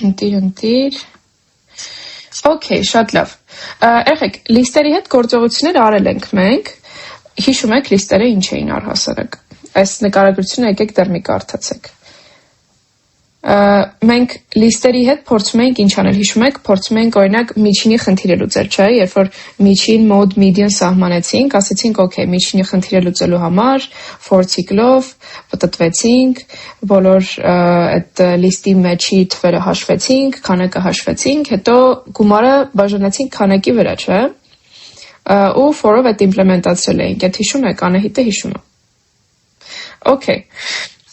Ընտիր։ Okay, շատ լավ։ Եղեք, լիստերի հետ գործողություններ արել ենք մենք։ Հիշում եք լիստերը ինչ էին առհասարակ։ Այս նկարագրությունը եկեք դեռ մի կարդացեք։ Մենք լիստերի հետ փորձում ենք ինչ անել, հիշում եք, փորձում ենք օրինակ միջինի խնդիրը լուծել, չէ՞, երբ որ միջին, մոդ, median սահմանեցինք, ասեցինք, okay, միջինի խնդիրը լուծելու համար for cycle-ով պատտվեցինք, բոլոր այդ լիստի մեջի թվերը հաշվեցինք, քանակը հաշվեցինք, հետո գումարը բաժանեցինք քանակի վրա, չէ՞։ Ու for-ով այդ իմպլեմենտացրել էինք, այդ հիշում եք, Անահիտը հիշում է։ Okay.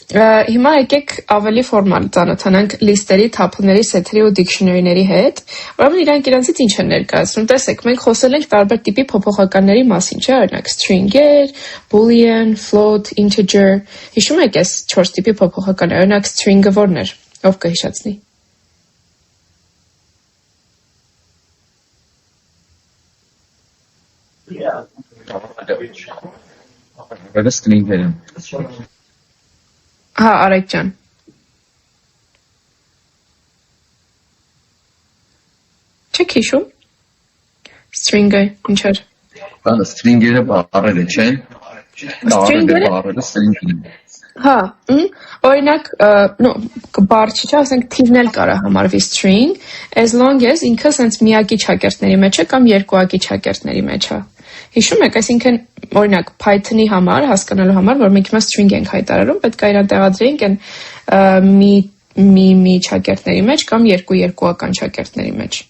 Հիմա եկեք ավելի ֆորմալ ծանոթանանք լիստերի, թափլների, սեթերի ու դիքշնարիների հետ, ուրեմն իրանք իրենցից ինչ են ներկայացնում, տեսեք, մենք խոսել ենք տարբեր տիպի փոփոխականների մասին, չէ՞, օրինակ string-եր, boolean, float, integer, հիշում եք այս 4 տիպի փոփոխականներ, օրինակ string-ը որն էր, ով կհիշացնի։ String-երը։ Հա, Արեգ ջան։ Չեք հիշում։ String-ը ինչ էր։ Բանը string-երը բառերը չեն։ Բառերը string-ն։ Հա, օրինակ, բառ չի, ասենք թիվն էլ կարա համարվի string, as long as ինքը սենց միակի չակերտների մեջ է կամ երկուակի չակերտների մեջ է։ Հիշում եք, այսինքն օրինակ Python-ի համար, հասկանալու համար, որ մենք հիմա string ենք հայտարարում, պետք է իրան տեղադրենք այն մի չակերտների մեջ կամ երկուական չակերտների մեջ։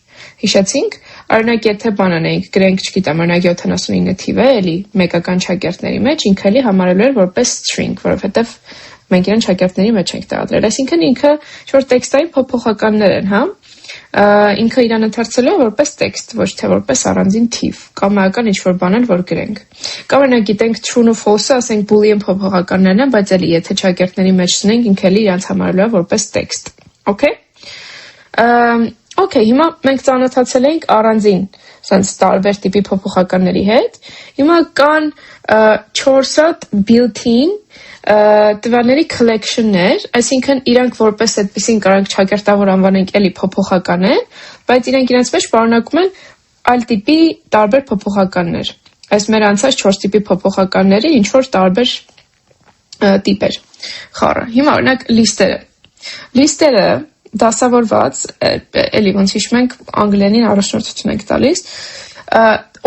Հիշեցինք, օրինակ եթե բան անենք, գրենք, չգիտեմ, օրինակ 79 թիվը, էլի մեկական չակերտների մեջ, ինքը էլի համարելու էր որպես string, որովհետև մենք իրան չակերտների մեջ ենք տեղադրել։ Այսինքն ինքը ինչ-որ տեքստային փոփոխականներ են, հա։ Ինքը իրան ընթերցելու է որպես տեքստ, ոչ թե որպես առանձին թիվ, կամ այական ինչ-որ բան որ գրենք։ Կամ օրինակ գիտենք true-ը false-ը, ասենք boolean փոփոխականներն են, բայց էլի եթե չակերտների մեջ ցնենք, ինքը էլի իրանց համարելու է որպես տեքստ։ Okay։ Okay, հիմա մենք ծանոթացել ենք առանձին, ասենց տարբեր տիպի փոփոխականների հետ։ Հիմա կան 4 հատ built-in տվյալների collection-ներ, այսինքն իրանք որպես այդպեսին կարանք չակերտավոր անվանենք էլի փոփոխական են, բայց իրանք իրենց մեջ պարունակում են այլ տիպի տարբեր փոփոխականներ։ Այս մեր անցած 4 տիպի փոփոխականների ինչ որ տարբեր տիպեր։ Խառը։ Հիմա օրինակ լիստերը դասավորված, էլի ոնց հիշում ենք անգլերենին առաջնորդություն ենք տալիս,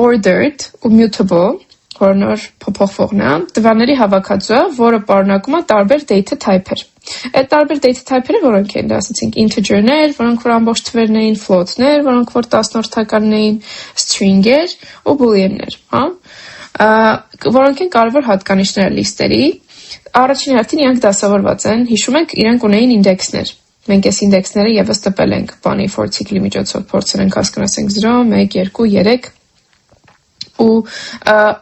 ordered ու mutable, որնոր փոփոխվողն է, տվյալների հավաքածու, որը պարունակում է տարբեր data type-եր։ Այդ տարբեր data type-երը որոնք են, ասացինք integer-ներ, որոնք որ ամբողջ թվերն էին, float-ներ, որոնք որ տասնորդական էին, string-եր ու boolean-ներ, հա։ Որոնք են կարևոր հատկանիշները լիստերի։ Առաջին հերթին իրանք դասավորված են, հիշում եք, իրանք ունեին ինդեքսներ։ Մենք այս ինդեքսները եւս տպել ենք բանի for cycle-ի միջոցով փորձել ենք հասկանացենք 0, 1, 2, 3 ու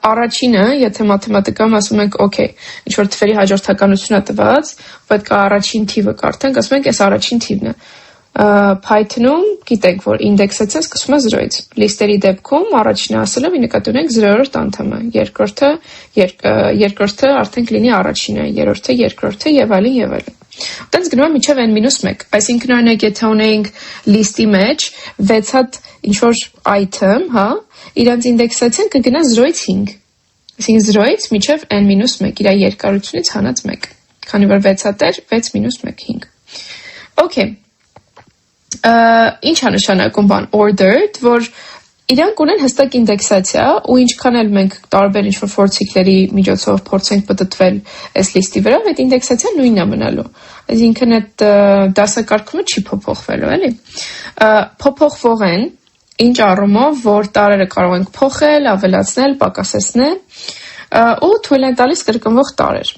առաջինը, եթե մաթեմատիկայում ասում ենք, okay, ինչ որ թվերի հաջորդականությունն է տված, պետք է առաջին թիվը կարդանք, ասում ենք, այս առաջին թիվն է։ Python-ում գիտենք, որ ինդեքսացիան սկսվում է 0-ից։ Լիստերի դեպքում առաջինը ասելով նկատի ունենք 0-րդ անդամը, երկրորդը արդեն կլինի առաջինը, երրորդը երկրորդը եւ այլն եւ այլն։ Այդպես գնում է մինչև n-1, այսինքն օրինակ եթե ունենք լիստի մեջ 6 հատ ինչ որ item, հա, իրանց ինդեքսացիան կգնա 0-ից 5։ Այսինքն 0-ից մինչև n-1, իր երկարությունից հանած 1։ Քանի որ 6 հատ էր, 6 - 1 5։ Okay։ Ինչ է նշանակում բան ordered, որ իրանք ունեն հստակ ինդեքսացիա ու ինչքան էլ մենք տարբեր ինչ-որ for cycle-երի միջոցով փորձենք պատտվել այս լիստի վրա, այդ ինդեքսացիան նույնն է մնալու։ Այսինքն այդ դասակարգումը չի փոփոխվելու, էլի։ Փոփոխվող են ինչ առումով, որ տարերը կարող ենք փոխել, ավելացնել, պակասեցնել ու թույլ են տալիս կրկնվող տարեր։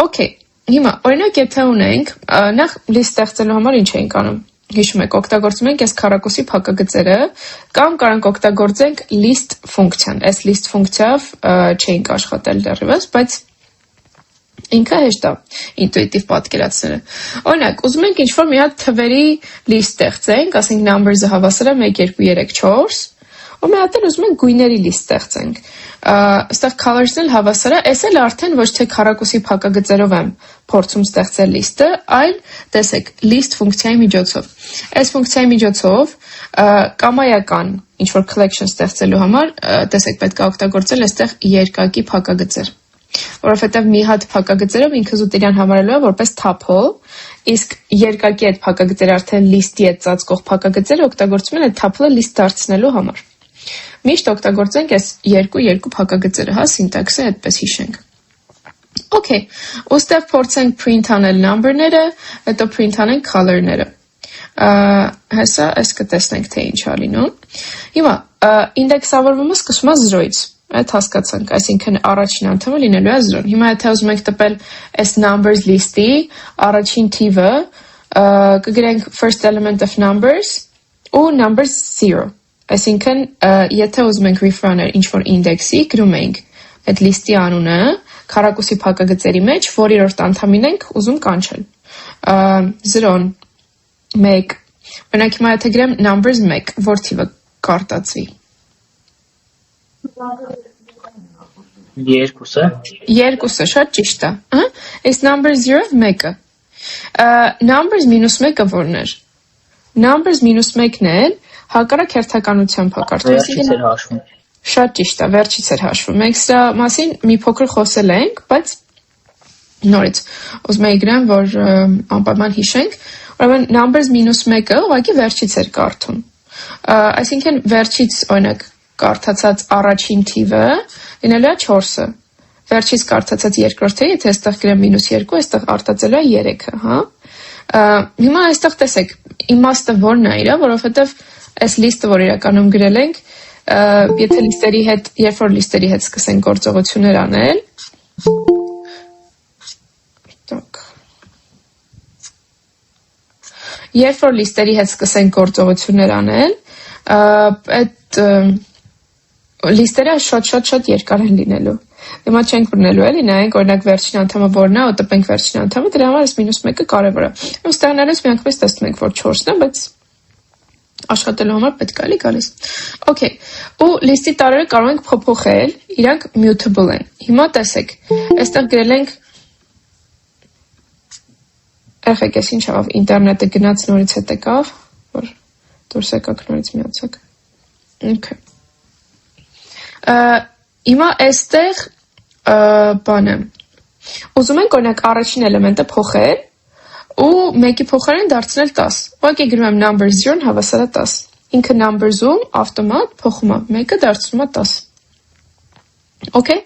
Okay, հիմա օրինակ եթե ունենք, նախ լիստ ստեղծելու համար ինչ ենք անում։ Հիշում եք, օգտագործում ենք այս քառակուսի փակագծերը կամ կարանք օգտագործենք list ֆունկցիան։ Այս list ֆունկցիայով չենք աշխատել դեռևս, բայց ինքը հեշտ է ինտուիտիվ պատկերացնելը։ Օրինակ, ուզում ենք ինչ-որ մի հատ թվերի list ստեղծենք, ասենք numbers-ը հավասար է 1 2 3 4, ու մի հատ էլ ուզում ենք գույների լիստ ստեղծենք։ Այստեղ colors-ն էլ հավասար է, այս էլ արդեն ոչ թե քառակուսի փակագծերով եմ փորձում ստեղծել լիստը, այլ տեսեք, list ֆունկցիայի միջոցով։ Այս ֆունկցիայի միջոցով կամայական ինչ-որ collection ստեղծելու համար, տեսեք, պետք է օգտագործել այստեղ երկակի փակագծեր, որովհետև մի հատ փակագծերով ինքը զուտ իրան համարելու է որպես tuple, իսկ երկակի այդ փակագծերը արդեն list-ի հետ ծածկող փակագծերը օգտագործում են այդ tuple-ը list դարձնելու համար։ Միշտ օգտագործենք այս երկու փակագծերը, հա, սինտաքսը այդպես հիշենք։ Okay, ուստեղ փորձենք print անել number-ները, հետո print անենք color-ները։ Հեսա այս կտեսնենք թե ինչ ա լինում։ Հիմա ինդեքսավորումը սկսում է 0-ից։ Այդ հասկացանք, այսինքն առաջին անդամը լինելու է 0։ Հիմա եթե ուզում եք տպել այս numbers list-ի առաջին թիվը, կգրենք first element of numbers ու numbers 0։ Այսինքն եթե ուզում ենք refer-անել ինչ-որ index-ի, գրում ենք այդ list-ի անունը, քառակուսի փակագծերի մեջ, որ երրորդ անդամին ենք ուզում կանչել։ 0-ն 1։ Օրինակ հիմա եթե գրեմ numbers 1, որ թիվը կարտացվի։ Երկուսը, շատ ճիշտ է։ Այս numbers 0-ը 1-ը։ Numbers -1-ը որն էր։ Numbers -1-ն էլ հակառակ հերթականությամբ հակարդում։ Շատ ճիշտ է, վերջից էր հաշվում։ Մենք սրա մասին մի փոքր խոսել ենք, բայց նորից ուզում եի գրեմ, որ անպայման հիշենք, ուրեմն numbers -1-ը ուղղակի վերջից էր կարդում։ Այսինքն վերջից օրինակ կարդացած առաջին թիվը լինելու է 4-ը։ Վերջից կարդացած երկրորդը, եթե այստեղ գրեմ -2, այստեղ արտածելու է 3-ը, հա։ Հիմա այստեղ տեսեք, իմաստը որն է իրա, որովհետև այս լիստը, որ իրականում գրել ենք, եթե լիստերի հետ, երբ որ լիստերի հետ սկսենք գործողություններ անել, երբ որ լիստերի հետ սկսենք գործողություններ անել, այդ լիստերը շատ երկար են լինելու։ Հիմա չենք բռնելու էլի, նայենք օրինակ վերջին անդամը որն է, ու տպենք վերջին անդամը, դրա համար այս -1-ը կարևոր է։ Ու ստեղնելուց միանգամից տեսնում ենք, որ 4-ն է, բայց աշխատելու համար պետք է էլի գալիս։ Okay, ու լիստի տարերը կարող ենք փոփոխել, իրանք mutable են։ Հիմա տեսեք, այստեղ գրել ենք Եղեք, ես ինչ ավ, ինտերնետը գնաց նորից հետ եկավ, որ դուրս եկակ նորից միացակ։ Okay. Հիմա այստեղ բանը, ուզում ենք օրինակ առաջին էլեմենտը փոխել ու մեկի փոխարեն դարձնել 10։ Ուղղակի գրում եմ numbers 0-ն հավասար է 10։ Ինքը numbers-ում ավտոմատ փոխում է, մեկը դարձնում է 10։ Okay,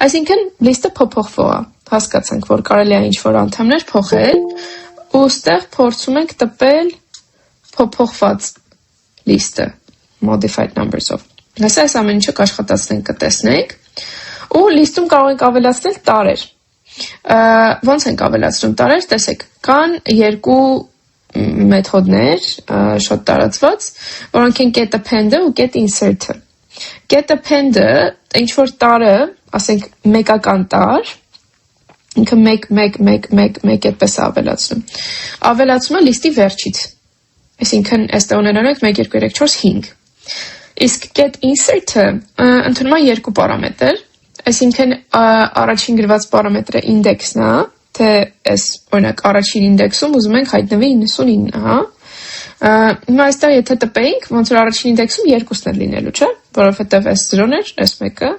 այսինքն լիստը փոփոխվող է, հասկացանք, որ կարելի է ինչ-որ անդամներ փոխել ու ստեղ փորձում ենք տպել փոփոխված լիստը modified numbers-ով։ Հեսա այս ամեն ինչը կաշխատացնենք, կտեսնենք ու լիստում կարող ենք ավելացնել տարեր։ Ոնց ենք ավելացնում տարեր, տեսեք, կան երկու մեթոդներ, շատ տարածված, որոնք են get append-ը ու get insert-ը։ Get append-ը ինչ-որ տարը, ասենք մեկական տար, ինքը 1 այդպես է ավելացնում։ Ավելացում է լիստի վերջից։ Այսինքն այստեղ ունենանք 1, 2, 3, 4, 5։ Իսկ get insert-ը ընդունում է երկու պարամետր, այսինքն առաջին գրված պարամետրը index-ն է, թե այս օրինակ առաջին ինդեքսում ուզում ենք հայտնվի 99, հա։ Հիմա այստեղ եթե տպեինք, ոնց որ առաջին ինդեքսում 2-ն է լինելու, չէ՞, որովհետև այս 0-ն էր, այս 1-ը,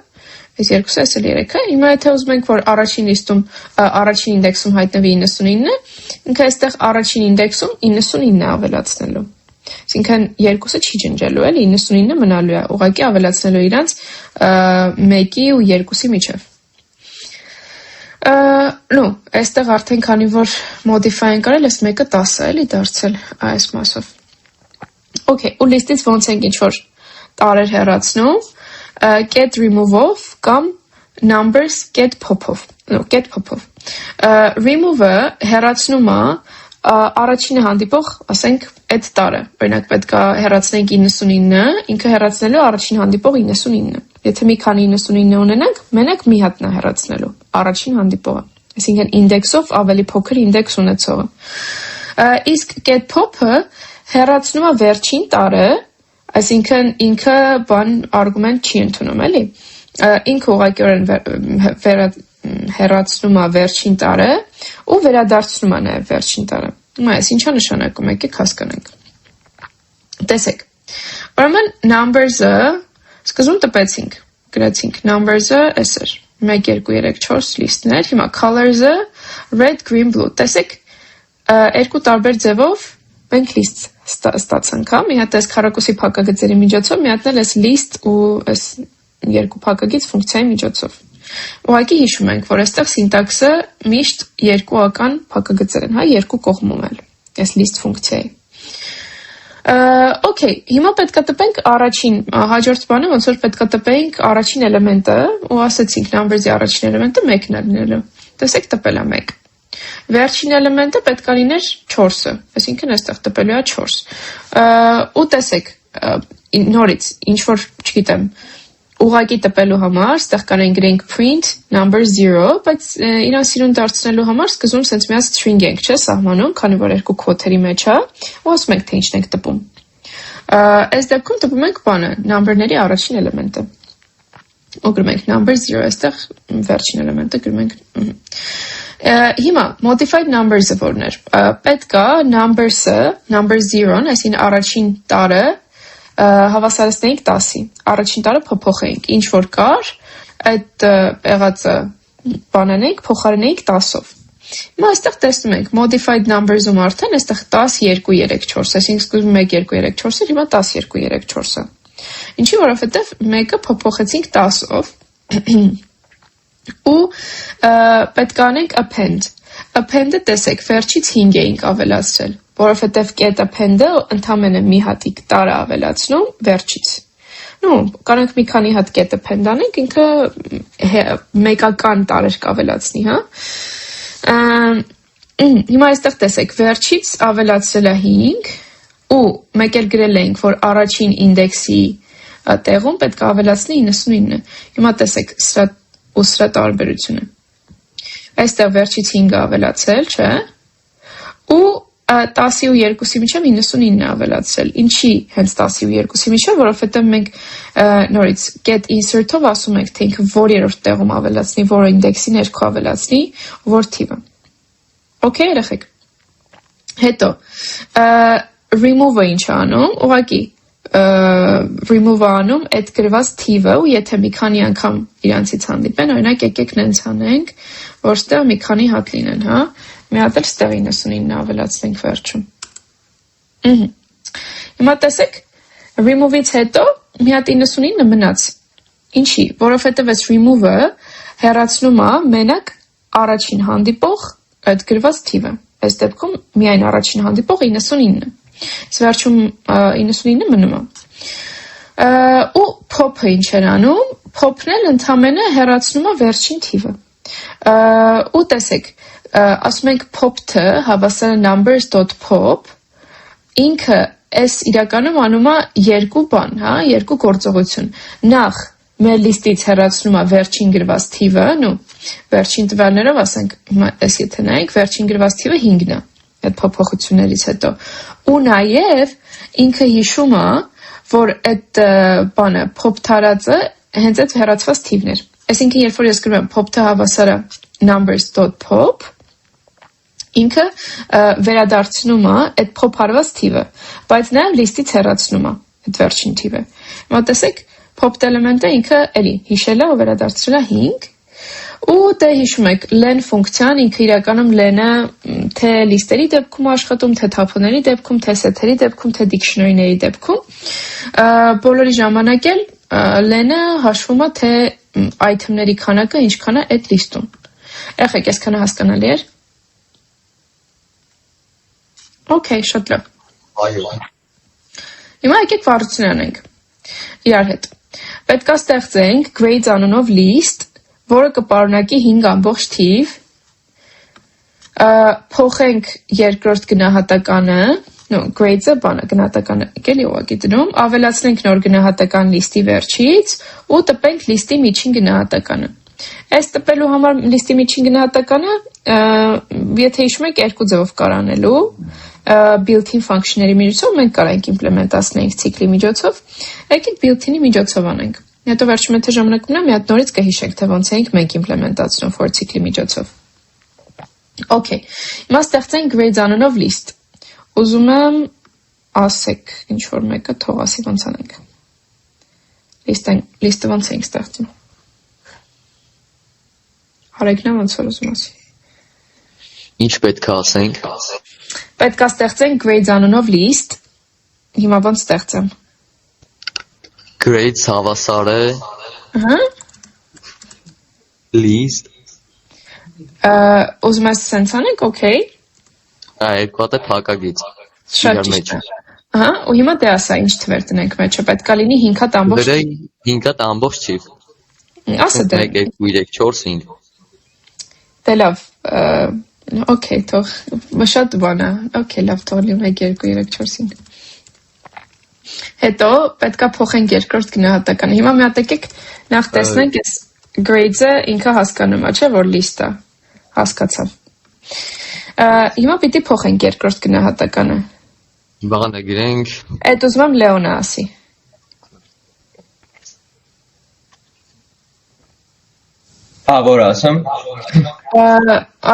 այս 2-ը, այս 3-ը։ Հիմա եթե ուզում ենք, որ առաջին լիստում, առաջին ինդեքսում հայտնվի 99-ը, ինքը այստեղ առաջին ինդեքսում 99 է ավելացնելու։ Այսինքն 2-ը չի ջնջելու, էլի 99-ը մնալու է, ուղղակի ավելացնելու իրանց 1-ի ու 2-ի միջև։ Այստեղ արդեն քանի որ modify ենք արել, այս մեկը 10 է էլի դարձել այս մասով։ Okay, ու լիստից ոնց ենք ինչ-որ տարեր հեռացնում, get remove-ով կամ numbers get pop-ով։ Remove-ը հեռացնում է առաջինը հանդիպող, ասենք, այդ տարը։ Օրինակ պետք է հեռացնենք 99, ինքը հեռացնելու առաջին հանդիպող 99։ Եթե մի քանի 99 ունենանք, մենակ մի հատն է հեռացնելու առաջին հանդիպողը։ Այսինքն ինդեքսով ավելի փոքր ինդեքս ունեցողը։ Իսկ get pop-ը հեռացնում է վերջին տարը, Այսինքն ինքը բան արգումենտ չի ընդունում, էլի։ Ինքը ուղղակիորեն հեռացնում է վերջին տարը ու վերադարձնում է նաև վերջին տարը։ Այս ինչա նշանակում եկեք հասկանանք։ Տեսեք։ Ուրեմն numbers-ը սկզբում տպեցինք, գրեցինք numbers-ը էս էր 1 2 3 4 լիստներ, հիմա colors-ը red, green, blue։ Տեսեք, երկու տարբեր ձևով մենք list ստացանք, հա, մի հատ էս քառակուսի փակագծերի միջոցով, մի հատն էլ էս list ու էս երկու փակագից ֆունկցիայի միջոցով։ Ուղղակի հիշում ենք, որ այստեղ սինտաքսը միշտ երկուական փակագծեր են, հա, երկու կողմում էլ, այս list ֆունկցիայի։ Okay, հիմա պետք է տպենք առաջին, հաջորդ բանը ոնց որ պետք է տպենք առաջին էլեմենտը ու ասեցինք numbers-ի առաջին էլեմենտը 1-ն է լինելու։ Տեսեք տպել է 1։ Վերջին էլեմենտը պետք է լիներ 4-ը, այսինքն այստեղ տպելու է 4։ Ու տեսեք, նորից ինչ որ, չգիտեմ, ուղղակի տպելու համար, ստեղ կանենք գրենք print number 0, բայց իրան սիրուն դարձնելու համար սկզբում սենց միած string ենք, չէ, սահմանում, քանի որ երկու քոթերի մեջ է, ու ասում ենք, թե ինչն ենք տպում։ Այս դեպքում տպում ենք բանը, number-ների առաջին էլեմենտը։ Ու գրում ենք number 0, այստեղ վերջին էլեմենտը գրում ենք։ Հիմա modified numbers-ը որն էր։ Պետք է numbers-ը, number 0-ն, այսինքն առաջին տարը հավասարեցնեինք 10-ի, առաջին տարը փոփոխեինք, ինչ որ կար, այդ եղածը բանանենք, փոխարինեինք 10-ով։ Հիմա այստեղ տեսնում ենք modified numbers-ում արդեն այստեղ 10 2 3 4, այսինքն սկզբում 1 2 3 4 էր, հիմա 10 2 3 4-ը։ Ինչի որովհետև 1-ը փոփոխեցինք 10-ով ու պետք է անենք append։ Append-ը տեսեք, վերջից 5 էինք ավելացրել, որովհետև get append-ը ընդամենը մի հատիկ տարը ավելացնում վերջից։ Ну, կանենք մի քանի հատ get append անենք, ինքը մեկական տարեր կավելացնի, հա։ Հիմա այստեղ տեսեք, վերջից ավելացրել է 5 ու մեկ էլ գրել էինք, որ առաջին ինդեքսի տեղում պետք է ավելացնի 99։ Հիմա տեսեք, սրա տարբերությունը։ Այստեղ վերջից 5-ը ավելացել, չէ։ Ու 10-ի ու 2-ի միջև 99 ավելացրել։ Ինչի հենց 10-ի ու 2-ի միջև, որովհետև մենք նորից get insert-ով ասում ենք, թե ինքը որ երրորդ տեղում ավելացնի, որ ինդեքսի ներքո ավելացնի, որ թիվը։ Okay, երեխեք։ Հետո remove-ը ինչ է անում, ուղղակի remove-ը անում այդ գրված թիվը ու եթե մի քանի անգամ իրանցից հանդիպեն, օրինակ եկեք նենց անենք, որ ստեղ մի քանի հատ լինեն, հա։ Մի հատ էլ ստեղ 99 ավելացնենք վերջում։ Հիմա տեսեք, remove-ից հետո մի հատ 99 մնաց։ Ինչի, որովհետև այս remove-ը հեռացնում է մենակ առաջին հանդիպող այդ գրված թիվը։ Այս դեպքում միայն առաջին հանդիպող 99։ Վերջում 99 մնում է։ Ու pop-ը ինչ էր անում, pop-ն էլ ընդամենը հեռացնում է վերջին թիվը։ Ու տեսեք, ասում ենք pop-ը հավասար է numbers.pop, ինքը այս իրականում անում է երկու բան, հա, երկու գործողություն։ Նախ մեր լիստից հեռացնում է վերջին գրված թիվը, նո, վերջին տվյալներով ասենք, այս եթե նայենք, վերջին գրված թիվը 5-ն է, այդ փոփոխություններից հետո։ Ու նաև ինքը հիշում է, որ այդ բանը pop տարածը հենց այդ հեռացված թիվն էր։ Այսինքն, երբ որ ես գրում եմ pop-ը հավասար է numbers.pop, ինքը վերադարձնում է այդ pop արված թիվը, բայց նաև լիստից հեռացնում է այդ վերջին թիվը։ Հիմա տեսեք, pop էլեմենտը ինքը էլի հիշել է ու վերադարձրել է 5, ու դե հիշում եք, len ֆունկցիան ինքը իրականում len-ը թե լիստերի դեպքում աշխատում, թե թափոների դեպքում, թե սեթերի դեպքում, թե dictionary-ների դեպքում, բոլորի ժամանակ էլ len-ը հաշվում է թե item-ների քանակը ինչքան է այդ լիստում։ Եղեք, այսքանը հասկանալի էր։ Okay, շատ լավ։ Այո։ Հիմա եկեք վարություն անենք իրար հետ։ Պետք է ստեղծենք grades անունով list, որը կպարունակի 5 ամբողջ թիվ, փոխենք երկրորդ գնահատականը, grades-ը բանը գնահատականը եկելի ուղղակի դնում, ավելացնենք նոր գնահատական լիստի վերջից ու տպենք լիստի միջին գնահատականը։ Այս տպելու համար լիստի միջին գնահատականը, եթե հիշում եք, երկու ձևով կար անելու, built-in function-ների միջոցով մենք կարանք իմպլեմենտացնենք ցիկլի միջոցով, եկեք built-in-ի միջոցով անենք։ Հետո վերջում եթե ժամանակ մնա, մի հատ նորից կհիշենք, թե ոնց էինք մենք իմպլեմենտացնում for ցիկլի միջոցով։ Okay, հիմա ստեղծենք grades անունով list։ Ուզում եմ ասեք ինչ որ մեկը թող ասի ոնց անենք։ List-ը ոնց ենք ստեղծում։ Հարեկնա ոնց որ ուզում ասի։ Ինչ պետք է ասենք։ Պետք է ստեղծենք grades անունով list։ Հիմա ոնց ստեղծեմ։ Grades հավասար է list։ Ուզում ես սենց անենք, okay։ Երկու հատ է փակագիծ։ Շատ ճիշտ է։ Ու հիմա դե ասա ինչ թվեր տնենք մեջը, պետք է լինի 5 հատ ամբողջ։ 5 հատ ամբողջ չի։ Ասա դե 1 2 3 4 5։ Դե լավ, okay, թող շատ բան է։ Okay, լավ, թող լինի 1 2 3 4 5։ Հետո պետք է փոխենք երկրորդ գնահատականը։ Հիմա մի հատ եկեք նախ տեսնենք այս grades-ը ինքը հասկանում է, չէ՞ որ list-ը։ Հասկացավ։ Հիմա պիտի փոխենք երկրորդ գնահատականը։ Բաղանը գրենք։ Այդ ուզում եմ Լեոնը ասի։ Որ ասեմ։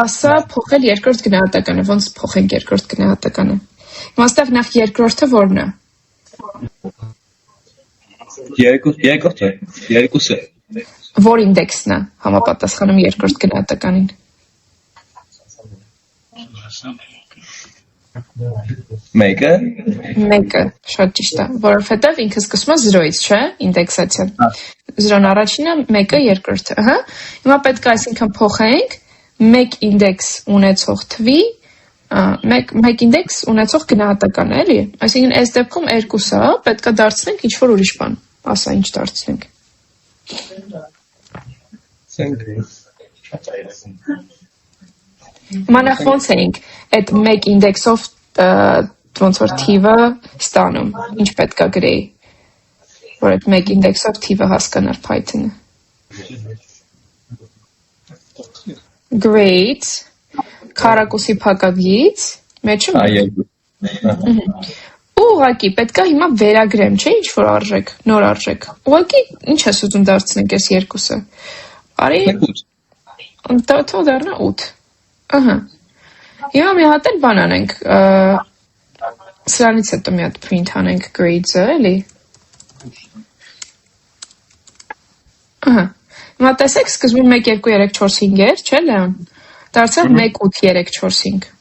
Ասա փոխել երկրորդ գնահատականը, ոնց փոխենք երկրորդ գնահատականը։ Հիմա ստեղ նախ երկրորդը որն է։ Երկուսը։ Որ ինդեքսն է համապատասխանում երկրորդ գնահատականին։ Մեկը, շատ ճիշտ է, որովհետև ինքը սկսում է 0-ից, չէ՞, ինդեքսացիան։ 0-ն առաջինը, 1-ը երկրորդը, Հիմա պետք է այսինքն փոխենք 1 ինդեքս ունեցող թվի, 1 ինդեքս ունեցող գնահատականը, էլի։ Այսինքն այս դեպքում 2-ը պետք է դարձնենք ինչ-որ ուրիշ բան, ասա ինչ դարձնենք։ Հիմա նախ ոնց էինք այդ 1 ինդեքսով ոնց որ թիվը ստանում, ինչ պետք է գրեի, որ այդ 1 ինդեքսով թիվը հասկանար Python-ը։ Grades, քառակուսի փակագիծ, մեջը ուղղակի պետք է հիմա վերագրեմ, չէ՞ ինչ որ արժեք, նոր արժեք։ Ուղղակի ինչ ես ուզում դարձնենք այս երկուսը։ Արի թող դառնա 8։ Հիմա մի հատ էլ բան անենք, սրանից հետո մի հատ print անենք grades-ը, էլի։ Հիմա տեսեք, սկզբում 1 2 3 4 5 էր, չէ՞ Լեոն։ Դարձավ 1 8 3 4 5։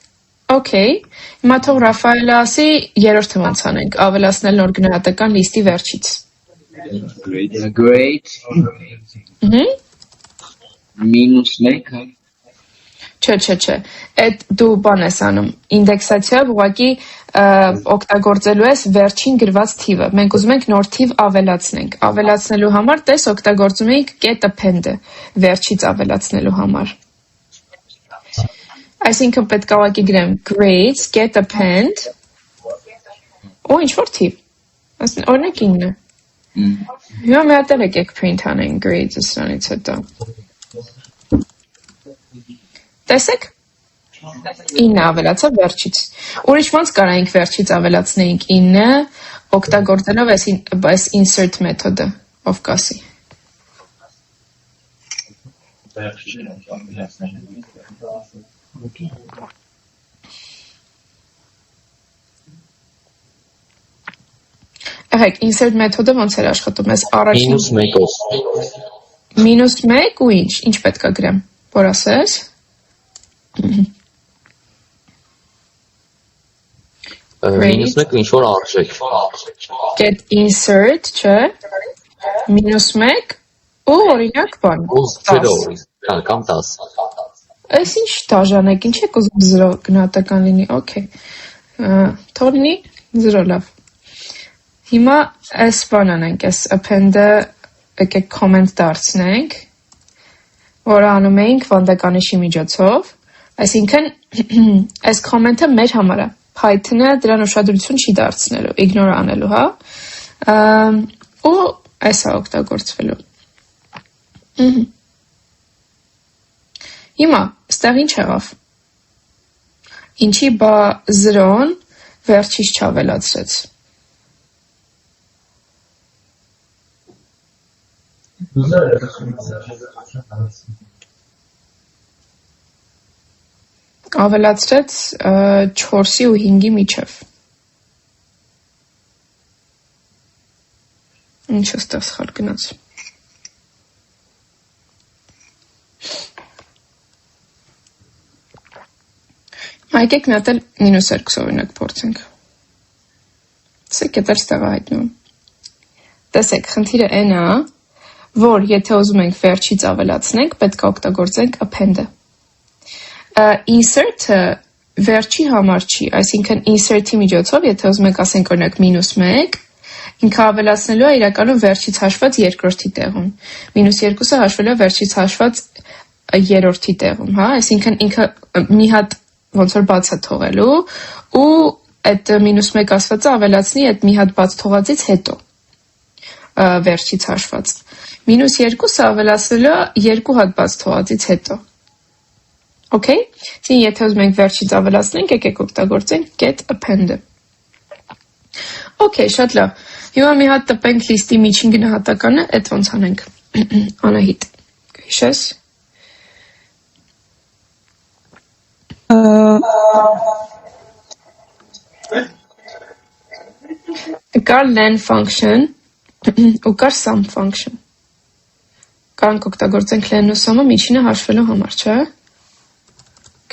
Okay, հիմա թող Ռաֆայելը ասի երրորդը ոնց անենք, ավելացնել նոր գնահատական լիստի վերջից։ Grade -1 Չէ, այդ դու բան ես անում, ինդեքսացիայով ուղղակի օգտագործելու ես վերջին գրված թիվը, մենք ուզում ենք նոր թիվ ավելացնենք, ավելացնելու համար տես օգտագործում ենք get append-ը, վերջից ավելացնելու համար, այսինքն պետք է ուղղակի գրեմ grades get append, ու ինչ-որ թիվ, օրինակ 9, հիմա մի հատ էլ եկեք print անենք grades-ը սրանից հետո, տեսեք, 9 ավելացավ վերջից, ուրիշ ոնց կարայինք վերջից ավելացնեինք 9, օգտագործելով այս insert մեթոդը, ով կասի։ Ահեք, insert մեթոդը ոնց էր աշխատում, ես առաջին -1 ու ինչ պետք է գրեմ, որ ասես։ -1 ինչ որ արժեք։ Get insert, չէ, -1 ու օրինակ բան։ 0 կամ 10։ Այս ինչ դաժան եք, ինչ եք ուզում 0 գնահատական լինի, okay։ Թող լինի 0 լավ։ Հիմա այս բան անենք, այս append-ը եկեք comment դարձնենք, որը անում էինք վանդականիշի միջոցով, այսինքն այս comment-ը մեր համար է, Python-ը դրան ուշադրություն չի դարձնելու, ignore անելու, հա, ու այս է օգտագործվելու։ Հիմա, ստեղ ինչ եղավ։ Ինչի բա 0-ն վերջից չավելացրեց։ Ավելացրեց 4-ի ու 5-ի միջև։ Ինչ է ստեղ սխալ գնաց։ Եկեք մի հատ էլ -2 օրինակ փորձենք։ Տեսեք, դա ստեղ է հայտնում։ Տեսեք, խնդիրը այն է, որ եթե ուզում ենք վերջից ավելացնենք, պետք է օգտագործենք append-ը։ Insert-ը վերջի համար չի, այսինքն insert-ի միջոցով, եթե ուզում ենք ասենք օրինակ -1, ինքը ավելացնելու է իրականում վերջից հաշված երկրորդի տեղում։ -2-ը հաշվելու է վերջից հաշված երրորդի տեղում, հա, այսինքն ինքը մի հատ ոնց որ բաց է թողելու ու այդ -1 ասվածը ավելացնի այդ մի հատ բաց թողածից հետո վերջից հաշված։ -2-ը ավելացնելու է 2 հատ բաց թողածից հետո։ Okay? Այսինքն եթե ուզում ենք վերջից ավելացնենք, եկեք օգտագործենք get append-ը։ Okay, շատ լավ։ Հիմա մի հատ տպենք լիստի միջին գնահատականը, այդ ոնց անենք։ Անահիտ, հիշես։ Կար len function ու կար sum function։ Կարանք օգտագործենք len ու sum-ը միջինը հաշվելու համար, չէ՞։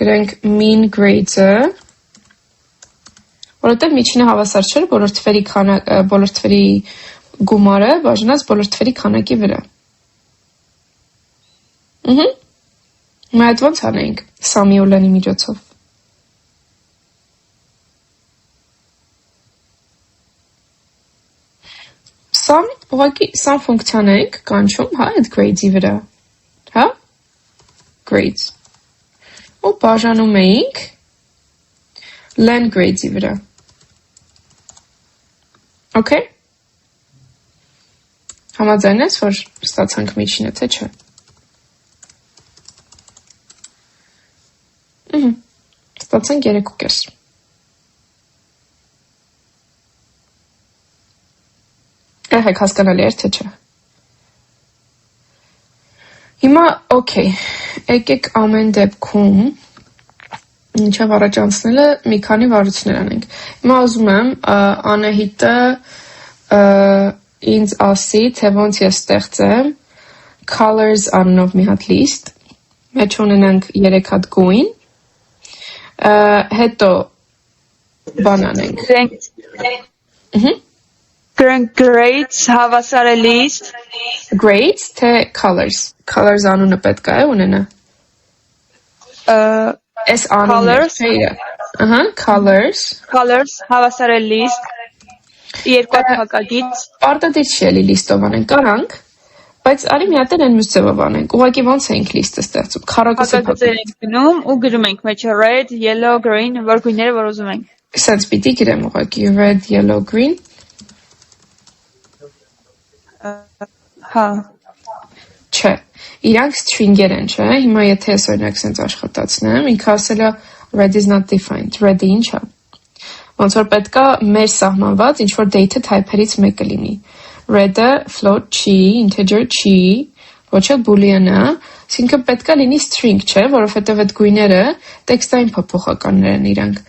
Գրենք mean grades-ը, որովհետև միջինը հավասար չէ բոլոր թվերի գումարը բաժանած բոլոր թվերի քանակի վրա։ Հիմա այդ ոնց անենք sum-ի ու len-ի միջոցով։ Sum, ուղղակի sum ֆունկցիան ենք կանչում, հա, այդ grades-ի վրա, հա, grades, ու բաժանում էինք len grades-ի վրա, okay, համաձայն ես, որ ստացանք միջինը, թե չէ, ստացանք 3.5, Ահեք հասկանալի էր, թե չէ։ Հիմա, okay, եկեք ամեն դեպքում, ինչև առաջ անցնելը, մի քանի վարություններ անենք։ Հիմա ուզում եմ Անահիտը ինձ ասի, թե ոնց ես ստեղծեմ colors անունով մի հատ list, մեջ ունենանք 3 հատ գույն, հետո բան անենք։ Grades հավասար է list Grades թե colors colors անունը պետք է ունենա այս անունը colors հավասար է list երկու հակագից պարտադիր չի էլի list-ով անենք կարանք բայց արի մի հատ են մյուս ձևով անենք ուղղակի ոնց ենք list-ը ստեղծում հակագծեր ենք գնում ու գրում ենք մեջը red yellow green որ գույները որ ուզում ենք սենց պիտի գրեմ ուղղակի red yellow green Հա Չէ, իրանք string-եր են, չէ, հիմա եթե ես օրինակ սենց աշխատացնեմ, ինքը ասել է red is not defined, red-ը ինչ է, ոնց որ պետքա մեր սահմանված ինչ-որ data type-երից մեկը լինի, red-ը float չի, integer չի, ոչ է boolean-ը, այսինքն պետքա լինի string, չէ, որովհետև այդ գույները տեքստային փոփոխականներ են իրանք,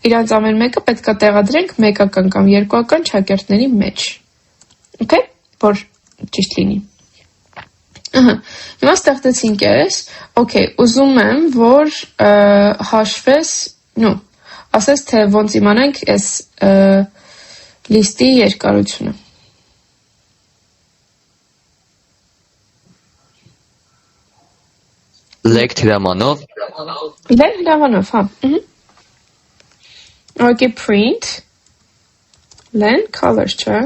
իրանց ամեն մեկը պետքա տեղադրենք մեկական կամ երկուական չակերտների մեջ, okay, որ ճիշտ լինի Հիմա ստեղծեցինք ես, okay, ուզում եմ, որ հաշվես, ասես, թե ոնց իմանանք այս լիստի երկարությունը։ Leg հրամանով։ Leg հրամանով, հա։ Okay, print, len colors, չէ։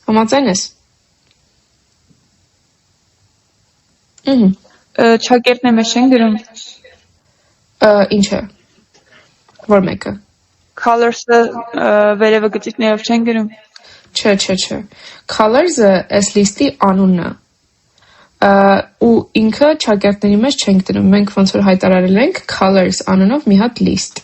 Համաձայն ես։ Չակերտն է մեջ են գրում Ինչ է, որ մեկը Colors-ը վերևը գծիկներով չեն գրում Չէ Colors-ը այս լիստի անունն է ու ինքը ճակերտների մեջ չենք դնում, մենք ոնց որ հայտարարել ենք colors անունով մի հատ list,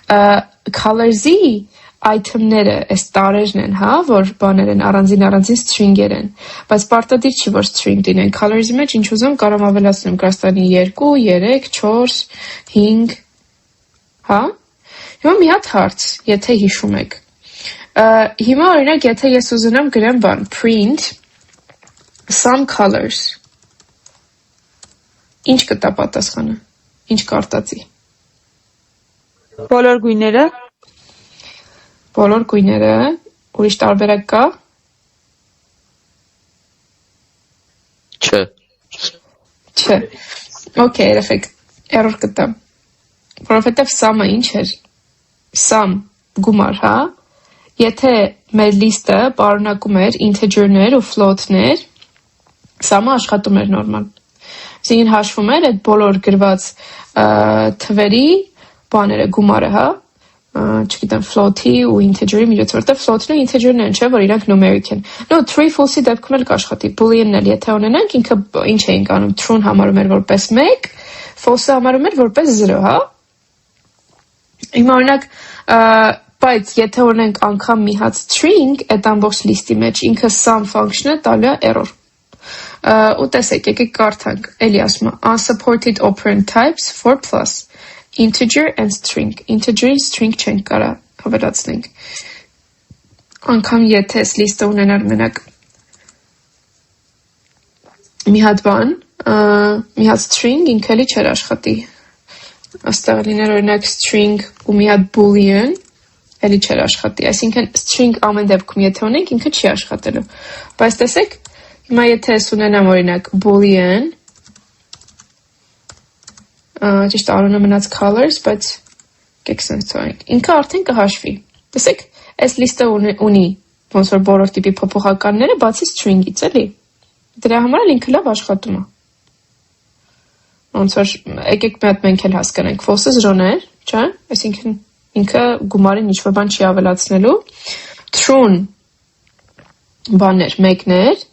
colors-ի item-ները, այս տարերն են, հա, որ բաներ են, առանձին string-եր են, բայց պարտադիր չի, որ string դինեն, colors-ի մեջ ինչ ուզում կարամ ավելացնեմ, կրաստանի 2, 3, 4, 5, հա, հիմա մի հատ հարց, եթե հիշում եք, հիմա օրինակ, եթե ես ուզենամ գրեմ բան, print, some colors, ինչ կտա պատասխանը, ինչ կարտածի, Բոլոր գույները, բոլոր գույները, ուրիշ տարբերակ կա, Չէ։ չէ, okay, երեխեք, error կտամ, որովհետև sum-ը ինչ էր, sum, գումար, հա, եթե մեր լիստը պարունակում էր integer-ներ ու float-ներ, sum-ը աշխատում էր նորմալ, այսինքն հաշվում էր այդ բոլոր գրված թվերի բաները, գումարը, հա, չգիտեմ, float-ի ու integer-ի միջոց, որտեղ float-ն ու integer-ն են, չէ, որ իրանք numeric են։ No, true false-ի դեպքում էլ կաշխատի, boolean-ն էլ եթե ունենանք, ինքը ինչ էինք անում, true-ն համարում էր որպես 1, false-ը համարում էր որպես 0, հա։ Հիմա օրինակ, բայց եթե ունենք անգամ մի հատ string, այդ ամբողջ list-ի մեջ, ինքը sum function-ը տալու է error։ Ու տեսեք, եկեք կարդանք, էլի ասում է, unsupported operand types for plus, integer and string, integer-ին string չենք կարա հավելացնենք, անգամ եթե այս list-ը ունենար մենակ մի հատ բան, մի հատ string, ինքը էլի չեր աշխատի, աստեղ լիներ օրինակ string ու մի հատ boolean, էլի չեր աշխատի, այսինքն string ամեն դեպքում եթե ունենք, ինքը չի աշխատելու, բայց տեսեք, հիմա եթե ես ունենամ օրինակ boolean, ճիշտ անունը մնաց colors, բայց կեք սենց ծոենք, ինքը արդեն կհաշվի, տեսեք, այս լիստը ունի, ոնց որ բոլոր տիպի փոփոխականները, բացի string-ից, էլի, դրա համար էլ ինքը լավ աշխատում է, ոնց որ, եկեք մի հատ մենք էլ հասկանենք, false-ը 0-ներ, չէ, այսինքն ինքը գումարին ինչ-որ բան չի ավելացնելու, true-ն բաններ, մեկներ,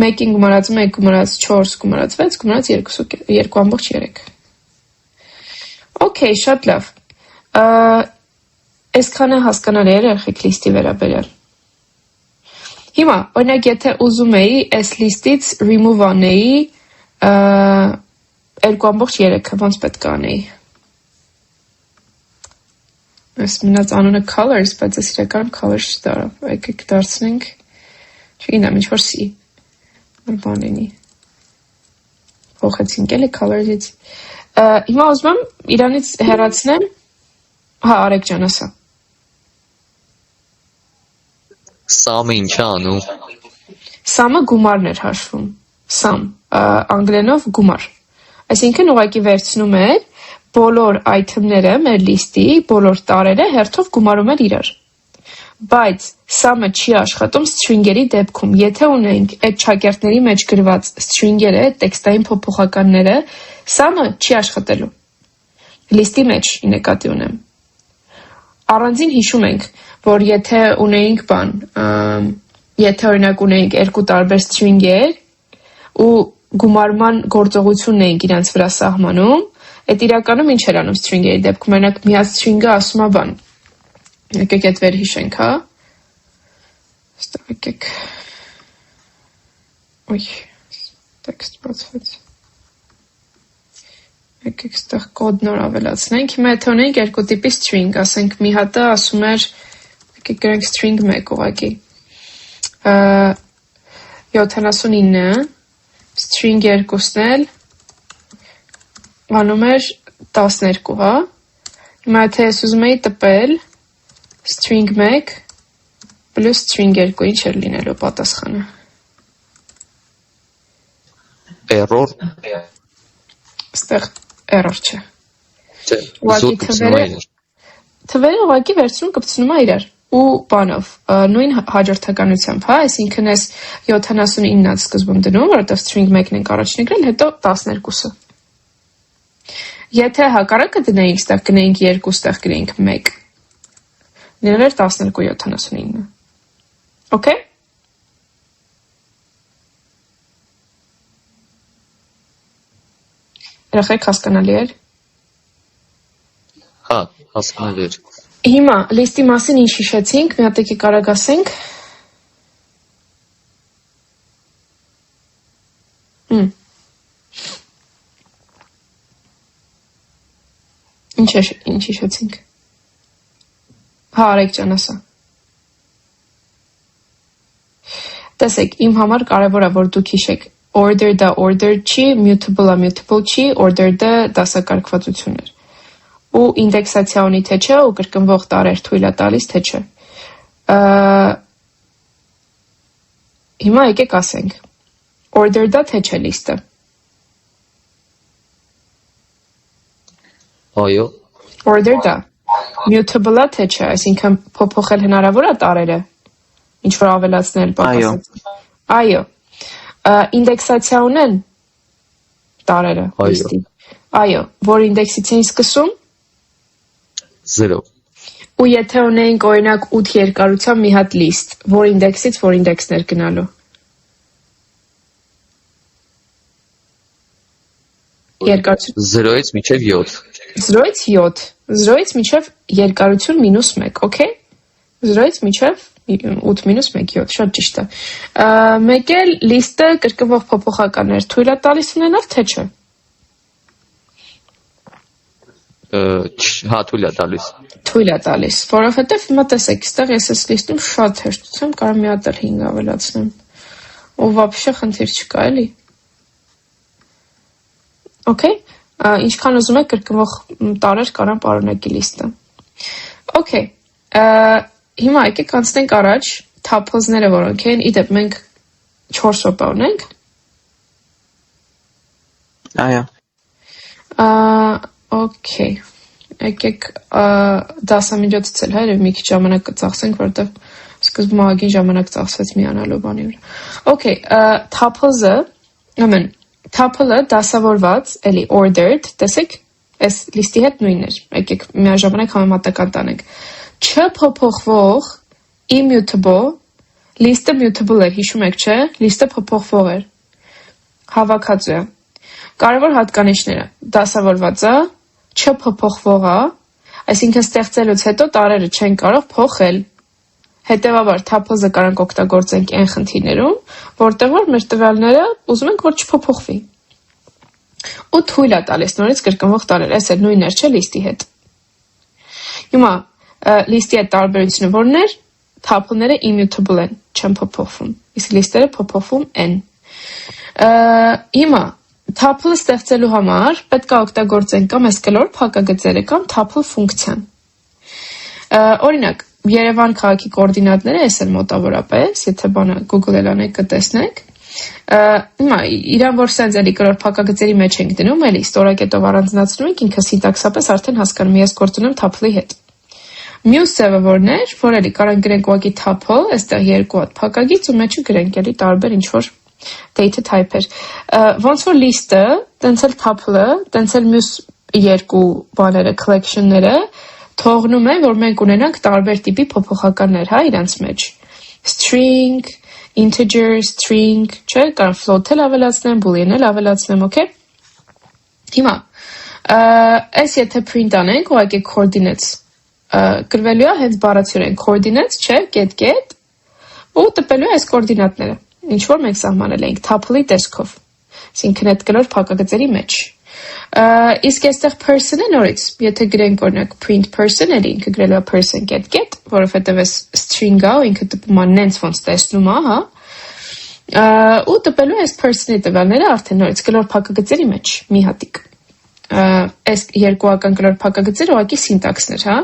մեկին գումարած 1, գումարած 4, գումարած 6, գումարած 2.3 Okay, շատ լավ, այսքանը հասկանալ է երեխեք լիստի վերաբերյալ, հիմա, օրինակ եթե ուզում էի այս լիստից remove անեի 2.3-ը, ոնց պետք է անեի, այս մնաց անունը colors, բայց այս իրական colors չդարավ, եկեք դարձնենք, չգիտեմ, ինչ-որ C, որ բան լինի, փոխեցինք էլի colors-ից, հիմա ուզում եմ իրանից հեռացնեմ, հա, Արեկ ջան, ասա, Sum-ը ինչ է անում։ Sum-ը գումարն էր հաշվում, sum, անգլերենով գումար, այսինքն ուղղակի վերցնում էր բոլոր item-ները մեր լիստի, բոլոր տարերը հերթով գումարում էր իրար, բայց sum-ը չի աշխատում string-երի դեպքում, եթե ունենք այդ ճակերտների մեջ գրված string-երը, տեքստային փոփոխականները, sum-ը չի աշխատելու, լիստի մեջ նկատի ունեմ, առանձին հիշում ենք, որ եթե ունեինք բան, եթե օրինակ ունեինք երկու տարբեր string-եր ու գումարման գործողությունն էինք իրանց վրա սահմանում, այդ իրականում ինչ էր անում string-երի դեպքում, օրինակ մի հատ string-ը ասում է բան, եկեք այդ վեր հիշենք, հա, ստեղ եկեք, ոյ, տեքստ բացվեց, եկեք ստեղ կոդ նոր ավելացնենք, հիմա եթե ունենք երկու տիպի string, ասենք մի հատը ասում էր, եկեք գրենք string 1 ուղղակի, 79, string 2-ն էլ անում էր 12, հա, հիմա եթե ես ուզում էի տպել string 1 plus string 2, ինչ էր լինելու պատասխանը, Error։ ստեղ error չէ, Չէ, ուղղակի զուտ կպցնում է իրար։ թվերը ուղղակի վերցնում կպցնում է իրար, ու բանով, նույն հաջորդականությամբ, հա, այսինքն ես 79-ից սկզբում դնում, որովհետև string 1-ն ենք առաջին գրել, հետո 12-ը, եթե հակառակը դնեինք, ստեղ գնեինք 2, ստեղ գրեինք 1, լինել էր 12.79, okay? Երեխեք հասկանալի էր։ Հա, հասկանալի էր։ Հիմա լիստի մասին ինչ հիշեցինք, մի հատ եկեք կարագ ասենք։ Ինչ հիշեցինք։ Հա, Արեգ ջան, ասա։ Տեսեք, իմ համար կարևոր է, որ դուք հիշեք, order-ը order չի, mutable-ը mutable չի, order-ը դասակարգվածություն էր։ Ու ինդեքսացիա ունի թե չէ, ու կրկնվող տարեր թույլ է տալիս թե չէ։ Հիմա եկեք ասենք, order-ը թե չէ լիստը։ Այո, Order-ը mutable-ը թե չէ, այսինքն փոփոխել հնարավոր է տարերը, ինչ որ ավելացնել, պակասել։ Այո։ Ինդեքսացիա ունեն տարերը լիստի։ Այո, որ ինդեքսից էին սկսում 0։ Ու եթե ունեինք օրինակ 8 երկարությամբ մի հատ լիստ, որ ինդեքսից որ ինդեքսներ գնալու։ Երկարություն 0-ից մինչև 7։ 0-ից 7, 0-ից մինչև երկարություն -1, okay? 0-ից մինչև 8 -1, 7, շատ ճիշտ է։ Մեկ էլ լիստը կրկնվող փոփոխականներ թույլ է տալիս ունենալ, թե չէ։ Հա, թույլ է տալիս։ Թույլ է տալիս, որովհետև հիմա տեսեք, այստեղ ես այս լիստում շատ հեշտ եմ, կարող մի հատ էլ 5 ավելացնեմ։ Ու вообще խնդիր չկա, էլի։ Okay? Ինչքան ուզում եք կրկնվող տարեր կարան պարունակի լիստը։ Okay. Հիմա եկեք անցնենք առաջ tuples-ները որոնք են, իդեպ մենք 4 րոպե ունենք։ Այո։ Okay. Եկեք դասամիջոցից էլ հայր մի քիչ ժամանակ կծախսենք, որովհետև սկզբում ագին ժամանակ ծախսվեց միանալու բանի վրա։ Okay, tuples-ը, ամեն Tuple-ը դասավորված, էլի ordered, տեսեք, այս լիստի հետ նույնն էր, եկեք միաժամանակ համեմատական տանենք։ Չփոփոխվող immutable, լիստը mutable էր, հիշում եք, չէ, լիստը փոփոխվող էր, հավաքածու է։ Կարևոր հատկանիշները, դասավորվածը, չփոփոխվողը, այսինքն ստեղծելուց հետո տարերը չեն կարող փոխել։ Հետևաբար tuple-ը կարանք օգտագործենք այն խնդիրներում, որտեղ որ մեր տվյալները ուզում ենք, որ չփոփոխվի։ Ու թույլ է տալիս նորից կրկնվող տարեր, այս էլ նույնն էր, չէ, լիստի հետ։ Հիմա լիստի հետ տարբերությունը որն էր, tuple-ները immutable են, չեն փոփոխվում, իսկ լիստերը փոփոխվում են։ Հիմա tuple-ը ստեղծելու համար պետք է օգտագործենք կամ այս կլոր փակագծերը կամ tuple ֆունկցիան։ Օրինակ, Երևան քաղաքի կոորդինատները էս են մոտավորապես, եթե բանը Google-ել անեք կտեսնեք։ Հիմա իրան որ սենց էլի կլոր փակագծերի մեջ ենք դնում, էլի ստորակետով առանձնացնում ենք, ինքը սինտաքսապես արդեն հասկանում ես գործունում tuple-ի հետ։ Մյուս ձևը որն էր, որ էլի կարանք գրենք ուղղակի tuple, այստեղ երկու հատ փակագիծ ու մեջը գրենք էլի տարբեր ինչ որ data type-եր։ Ոնց որ list-ը, տենց էլ tuple-ը, տենց էլ մյուս երկու բաները, collection-ները թողնում է, որ մենք ունենանք տարբեր տիպի փոփոխականներ, հա, իրանց մեջ։ String, integer, string, չէ, կարող float-էլ ավելացնեմ, boolean-էլ ավելացնեմ, okay։ Հիմա, այս եթե print անենք, ուղղակի coordinates գրվելու է հենց բառացիորեն coordinates, չէ, get, ու տպելու է այս կոորդինատները, ինչ որ մենք սահմանել էինք tuple-ի տեսքով, այսինքն այդ կլոր փակագծերի մեջ։ Իսկ այստեղ person-ը նորից, եթե գրենք օրինակ print person, էլի ինքը գրելու է person get, որովհետև այս string-ը ինքը տպում է նենց ոնց տեսնում է, հա, ու տպելու է այս person-ի տվյալները արդեն նորից կլոր փակագծերի մեջ, մի հատիկ։ Այս երկուական կլոր փակագծերը ուղղակի սինտաքսներ, հա,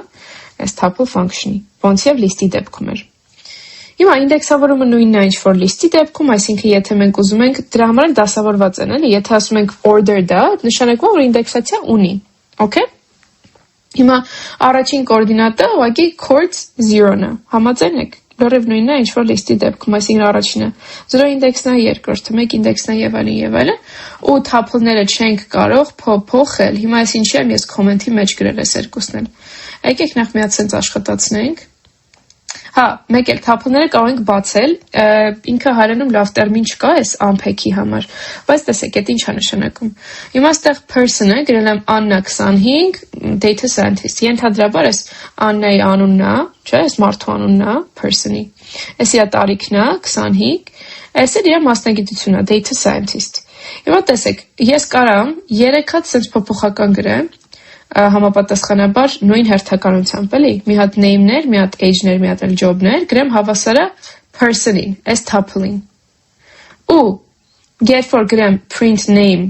այս tuple function-ի, ոնց եւ list-ի դեպքում էր։ Հիմա ինդեքսավորումը նույնն է ինչ որ list-ի դեպքում, այսինքն եթե մենք ուզում ենք դրա համար էլ դասավորված են, էլի, եթե ասում ենք ordered-ը, նշանակում է որ ինդեքսացիա ունի, okay։ Հիմա առաջին կոորդինատը ուղղակի coords 0-ն է, համաձայն եք։ Լրիվ նույնն է ինչ որ list-ի դեպքում, այսինքն առաջինը 0 ինդեքսն է, երկրորդը 1 ինդեքսն է եւ այլն, ու tuple-ները չենք կարող փոփոխել։ Հիմա այս ինչի եմ ես comment-ի մեջ գրել այս երկուսն էլ։ Եկեք նախ մի հատ sense աշխատացնենք։ Հա, մեկ էլ թափլները կարող ենք բացել, ինքը հայերենում լավ տերմին չկա այս unpack-ի համար, բայց տեսեք, այդ ինչ է նշանակում։ Հիմա այստեղ person-ը գրել եմ Աննա 25, data scientist, ենթադրաբար այս Աննայի անունն է, չէ, այս մարդու անունն է, person-ի։ Այս իր տարիքն է 25, այս էլ իր մասնագիտությունն է, data scientist։ Հիմա տեսեք, ես կարամ 3 հատ sense փոփոխական գրեմ, համապատասխանաբար նույն հերթականությամբ, էլի, մի հատ name-ներ, մի հատ age-ներ, մի հատ job-ներ, գրեմ հավասարը person-ին, այս tuple-ին։ Ու երբ որ գրեմ print name,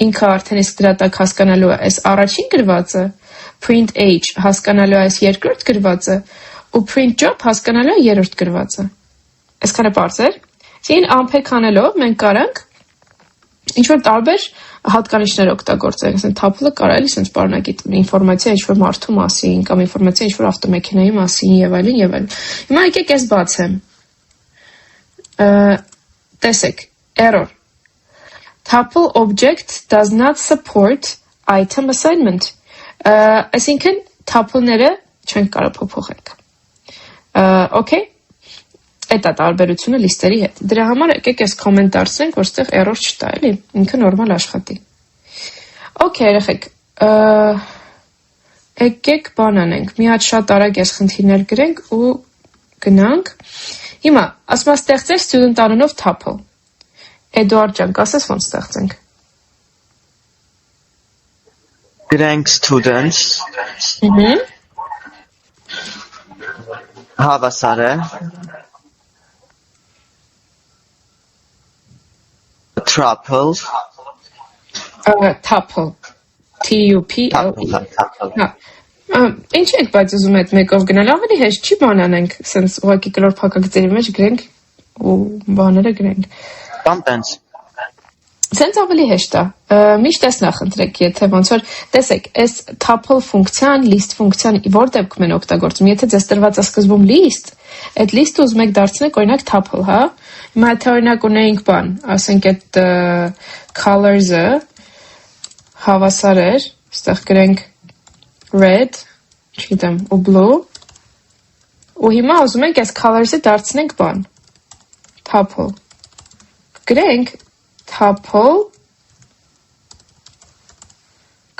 ինքը արդեն իսկ դրա տակ հասկանալու է այս առաջին գրվածը, print age հասկանալու է այս երկրորդ գրվածը, ու print job հասկանալու է երրորդ գրվածը։ Այսքանը պարզ էր։ Այն unpack անելով մենք կարանք ինչ-որ տարբեր հատկանիշներ օգտագործել, ասեն թափլը կարա էլի sense պարունակի ինֆորմացիա ինչ-որ մարդու մասին, կամ ինֆորմացիա ինչ-որ ավտոմեքենայի մասին եւ այլն եւ այլն։ Հիմա եկեք ես բացեմ։ Տեսեք, error. Tuple object does not support item assignment. Այսինքն թափլները չենք կարող փոփոխել։ Okay? Այդ է տարբերությունը լիստերի հետ։ Դրա համար եկեք ես կոմենտ դարձնենք, որ ստեղ error չտա, էլի, ինքը նորմալ աշխատի։ Okay, երեխեք, եկեք բան անենք, մի հատ շատ արագ ես խնդիրներ գրենք ու գնանք։ Հիմա, ասում եմ ստեղծել student անունով tuple։ Էդուարդ ջան, կասես ոնց ստեղծենք։ Գրենք students։ Հավասար է tuple T-U-P-L-E Ինչ եք բայց ուզում եք մեկով գնալ, ավելի հեշտ չի բան անենք, սենց ուղղակի կլոր փակագծերի մեջ գրենք ու բաները գրենք։ Կամ տենց։ Սենց ավելի հեշտ է, միշտ ես նախընտրեք, եթե ոնց որ, տեսեք, այս tuple ֆունկցիան, list ֆունկցիան որ դեպքում են օգտագործում, եթե ձեզ տրված է սկզբում list, այդ list-ը ուզում եք դարձնեք օրինակ tuple, հա, հիմա եթե օրինակ ունեինք բան, ասենք այդ colors-ը հավասար էր, ստեղ գրենք red, չգիտեմ, ու blue, ու հիմա ուզում ենք այս colors-ը դարձնենք բան, tuple, գրենք tuple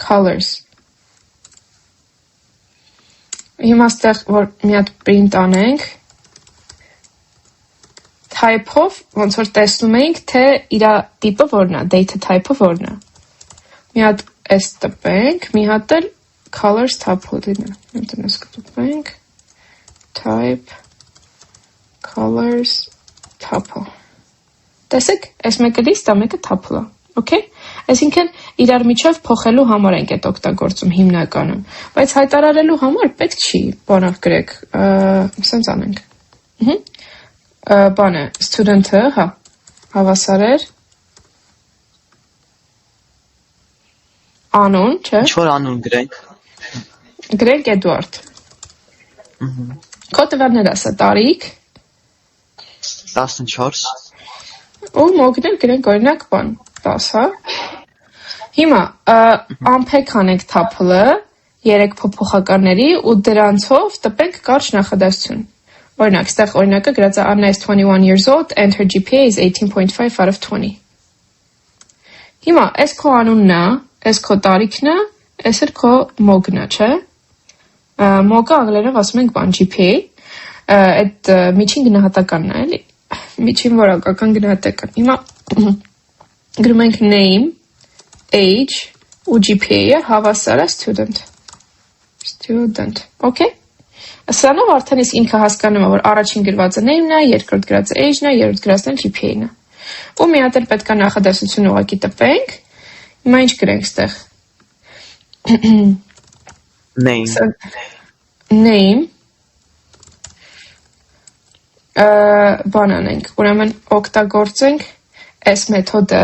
colors, հիմա ստեղ որ մի հատ print անենք, type-ով, ոնց որ տեսնում էինք, թե իրա տիպը որն է, data type-ը որն է, մի հատ այս տպենք, մի հատ էլ colors tuple դինը, ընտեն ես կտպենք, type colors tuple, տեսեք, այս մեկը list-ա, մեկը tuple-ա, okay? Այսինքն իրար միջև փոխելու համար ենք այդ օգտագործում հիմնականում, բայց հայտարարելու համար պետք չի, բանով գրեք, սենց անենք, բանը, student-ը, հա, հավասար էր, անուն, չէ։ Ինչ-որ անուն գրենք։ Գրենք Էդուարդ։ Քո տվյալներ ասա, տարիք 14։ Ու մոգնել գրենք օրինակ բան, 10, հա։ Հիմա, unpack անենք tuple-ը, 3 փոփոխականների ու դրանցով տպենք կարճ նախադասություն։ Օրինակ, ստեղ օրինակը գրած է Anna is 21 years old and her GPA is 18.5 out of 20։ Հիմա, այս քո անունն է, այս քո տարիքն է, այս էլ քո մոգն է, չէ։ Մոգը անգլերենով ասում ենք բան GPA, այդ միջին գնահատականն է, էլի։ Միջին որակական գնահատական։ Հիմա գրում ենք name, age ու GPA-ը հավասար է student։ Student, okay։ Սրանով արդեն իսկ ինքը հասկանում է, որ առաջին գրվածը name-ն է, երկրորդ գրվածը age-ն է, երրորդ գրվածն էլ GPA-ն է։ Ու մի հատ էլ պետք է նախադասություն ուղղակի տպենք։ Հիմա ինչ գրենք ստեղ։ Name։ Name։ Բան անենք, ուրեմն օգտագործենք այս մեթոդը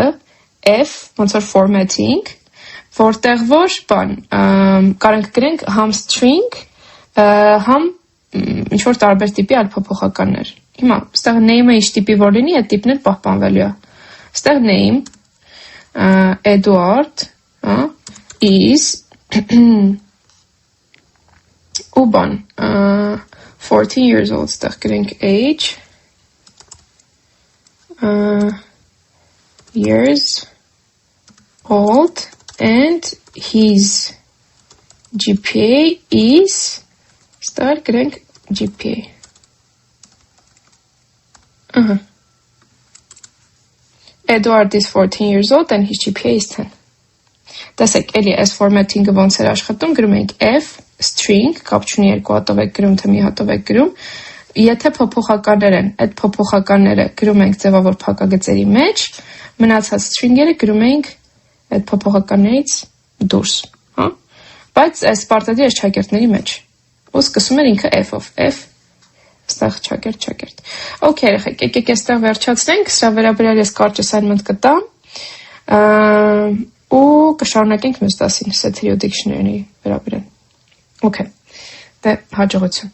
f, ոնց որ formatting, որտեղ որ բան, կարանք գրենք համ string, համ ինչ-որ տարբեր տիպի այլ փոփոխականներ։ Հիմա, ստեղ name-ը ինչ տիպի որ լինի, այդ տիպն էլ պահպանվելու է։ Ստեղ name, Edward, is, ու բան, 14 years old, ստեղ գրենք age, years old, and his GPA is, start գրենք GPA. Edward is 14 years old and his GPA is 10. Տեսեք, էլի այս formatting-ը ոնց էր աշխատում, գրում ենք F, string, կապ չունի երկու հատով եք գրում, թե մի հատով եք գրում, եթե փոփոխականներ են, այդ փոփոխականները գրում ենք ձևավոր փակագծերի մեջ, մնացած string-երը գրում ենք այդ փոփոխականներից դուրս, հա? Բայց այս պարտադիր է շակերտների մեջ։ Ու սկսում էր ինքը F-ով, F, ստեղ շակերտ։ Okay, երեխեք, եկեք այստեղ վերջացնենք, սրա վերաբերյալ ես կարճ assignment կտամ, ու կշարունակենք մյուս դասին set-ի ու dictionary-ների վերաբերյալ։ Okay, դե հաջողություն։